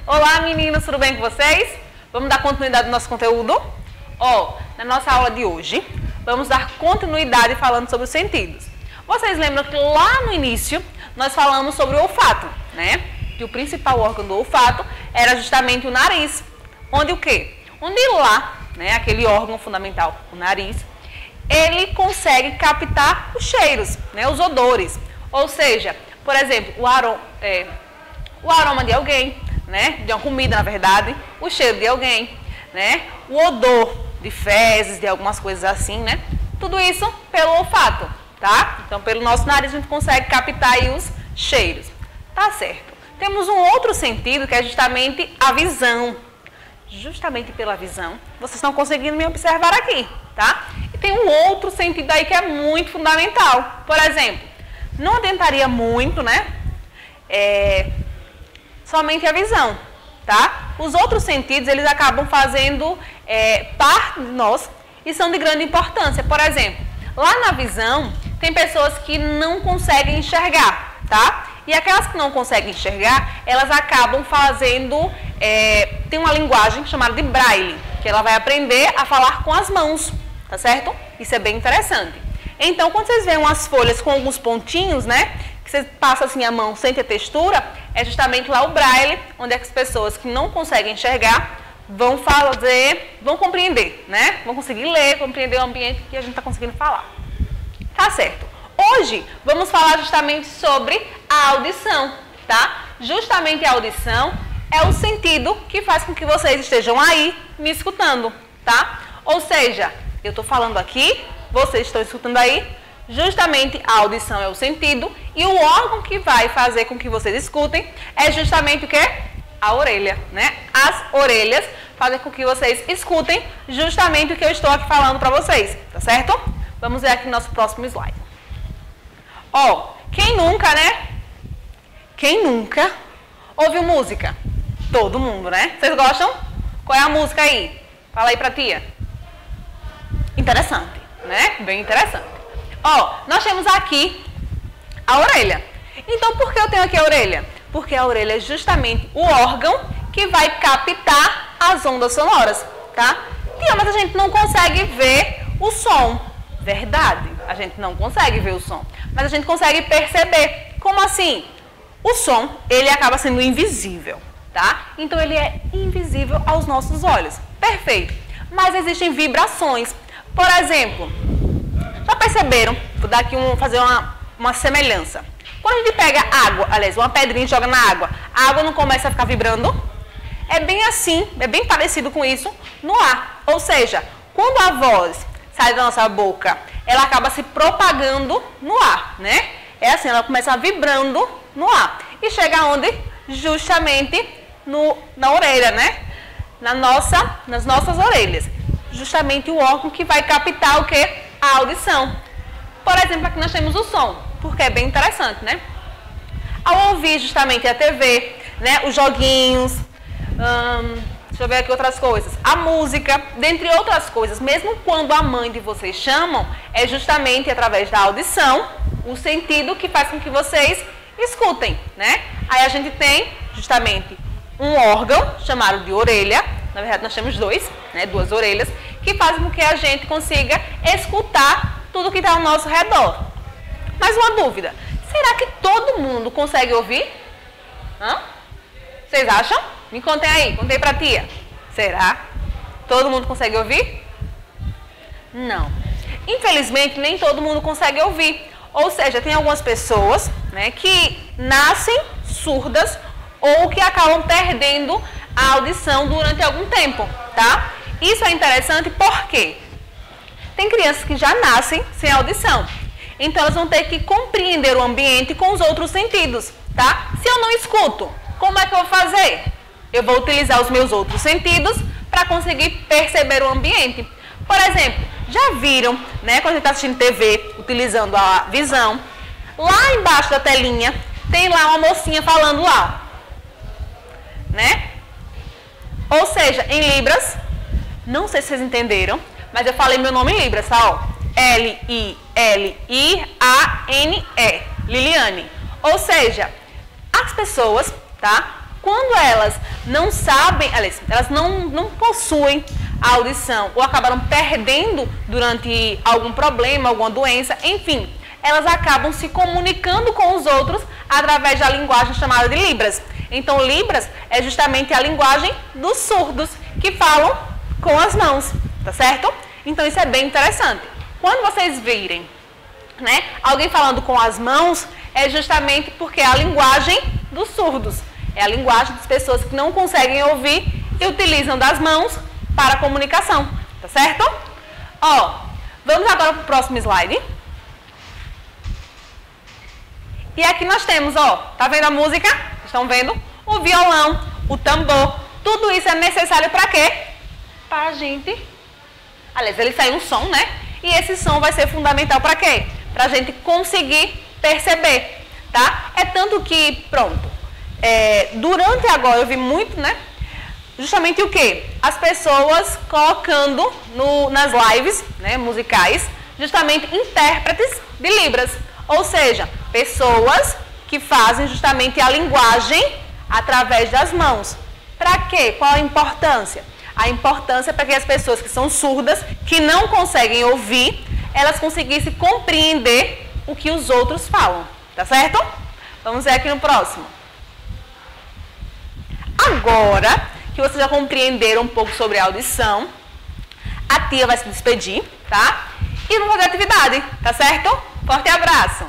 Olá meninos, tudo bem com vocês? Vamos dar continuidade ao nosso conteúdo? Na nossa aula de hoje, vamos dar continuidade falando sobre os sentidos. Vocês lembram que lá no início, nós falamos sobre o olfato, né? Que o principal órgão do olfato era justamente o nariz. Onde o quê? Onde lá, né, aquele órgão fundamental, o nariz, ele consegue captar os cheiros, né, os odores. Ou seja, por exemplo, o aroma de alguém, né, de uma comida, na verdade, o cheiro de alguém, né, o odor de fezes, de algumas coisas assim, né, tudo isso pelo olfato, tá? Então, pelo nosso nariz, a gente consegue captar aí os cheiros, tá certo? Temos um outro sentido que é justamente a visão. Justamente pela visão, vocês estão conseguindo me observar aqui, tá? E tem um outro sentido aí que é muito fundamental. Por exemplo, não adiantaria muito, né? Somente a visão, tá? Os outros sentidos, eles acabam fazendo parte de nós e são de grande importância. Por exemplo, lá na visão, tem pessoas que não conseguem enxergar, tá? E aquelas que não conseguem enxergar, elas acabam fazendo, tem uma linguagem chamada de braille, que ela vai aprender a falar com as mãos, tá certo? Isso é bem interessante. Então, quando vocês veem umas folhas com alguns pontinhos, né, que você passa assim a mão, sente a textura, é justamente lá o braille, onde as pessoas que não conseguem enxergar vão compreender, né? Vão conseguir ler, compreender o ambiente que a gente está conseguindo falar. Tá certo? Hoje vamos falar justamente sobre a audição, tá? Justamente a audição é o sentido que faz com que vocês estejam aí me escutando, tá? Ou seja, eu estou falando aqui, vocês estão escutando aí, justamente a audição é o sentido e o órgão que vai fazer com que vocês escutem é justamente o quê? A orelha, né? As orelhas fazem com que vocês escutem justamente o que eu estou aqui falando para vocês, tá certo? Vamos ver aqui no nosso próximo slide. Quem nunca, né? Quem nunca ouviu música? Todo mundo, né? Vocês gostam? Qual é a música aí? Fala aí pra tia. Interessante, né? Bem interessante. Nós temos aqui a orelha. Então, por que eu tenho aqui a orelha? Porque a orelha é justamente o órgão que vai captar as ondas sonoras, tá? Mas a gente não consegue ver o som. Verdade, a gente não consegue ver o som, mas a gente consegue perceber. Como assim? O som, ele acaba sendo invisível, tá? Então, ele é invisível aos nossos olhos. Perfeito. Mas existem vibrações. Por exemplo, já perceberam? Vou dar aqui fazer uma semelhança. Quando a gente pega água, aliás, uma pedrinha e joga na água, a água não começa a ficar vibrando? É bem assim, é bem parecido com isso no ar. Ou seja, quando a voz sai da nossa boca, ela acaba se propagando no ar, né? É assim, ela começa vibrando no ar. E chega onde? Justamente na orelha, né? Nas nossas orelhas. Justamente o órgão que vai captar o quê? A audição. Por exemplo, aqui nós temos o som, porque é bem interessante, né? Ao ouvir justamente a TV, né? Os joguinhos, deixa eu ver aqui outras coisas. A música, dentre outras coisas, mesmo quando a mãe de vocês chamam, é justamente através da audição, o sentido que faz com que vocês escutem, né? Aí a gente tem justamente um órgão chamado de orelha, na verdade nós temos dois, né? Duas orelhas, que fazem com que a gente consiga escutar tudo que está ao nosso redor. Mais uma dúvida, será que todo mundo consegue ouvir? Vocês acham? Me contem aí, contei pra tia. Será? Todo mundo consegue ouvir? Não. Infelizmente, nem todo mundo consegue ouvir. Ou seja, tem algumas pessoas, né, que nascem surdas ou que acabam perdendo a audição durante algum tempo, tá? Isso é interessante porque tem crianças que já nascem sem audição. Então, elas vão ter que compreender o ambiente com os outros sentidos, tá? Se eu não escuto, como é que eu vou fazer? Eu vou utilizar os meus outros sentidos para conseguir perceber o ambiente. Por exemplo, já viram, né, quando a gente está assistindo TV, utilizando a visão, lá embaixo da telinha, tem lá uma mocinha falando lá, né? Ou seja, em Libras, não sei se vocês entenderam, mas eu falei meu nome em Libras, tá? Ó, L-I-A-N-E, Liliane. Ou seja, as pessoas, tá? Quando elas não sabem, elas não possuem a audição ou acabaram perdendo durante algum problema, alguma doença, enfim, elas acabam se comunicando com os outros através da linguagem chamada de Libras. Então, Libras é justamente a linguagem dos surdos que falam com as mãos, tá certo? Então, isso é bem interessante. Quando vocês virem, né, alguém falando com as mãos, é justamente porque é a linguagem dos surdos. É a linguagem das pessoas que não conseguem ouvir e utilizam das mãos para a comunicação, tá certo? Ó, vamos agora para o próximo slide. E aqui nós temos, ó, tá vendo a música? Estão vendo? O violão, o tambor, tudo isso é necessário para quê? Para a gente... Aliás, ele sai um som, né? E esse som vai ser fundamental para quê? Para a gente conseguir perceber, tá? É tanto que, pronto, durante agora eu vi muito, né? Justamente o quê? As pessoas colocando nas lives, né, musicais, justamente intérpretes de Libras. Ou seja, pessoas que fazem justamente a linguagem através das mãos. Para quê? Qual a importância? A importância é para que as pessoas que são surdas, que não conseguem ouvir, elas conseguissem compreender o que os outros falam. Tá certo? Vamos ver aqui no próximo. Agora que vocês já compreenderam um pouco sobre a audição, a tia vai se despedir, tá? E vamos fazer a atividade, tá certo? Forte abraço!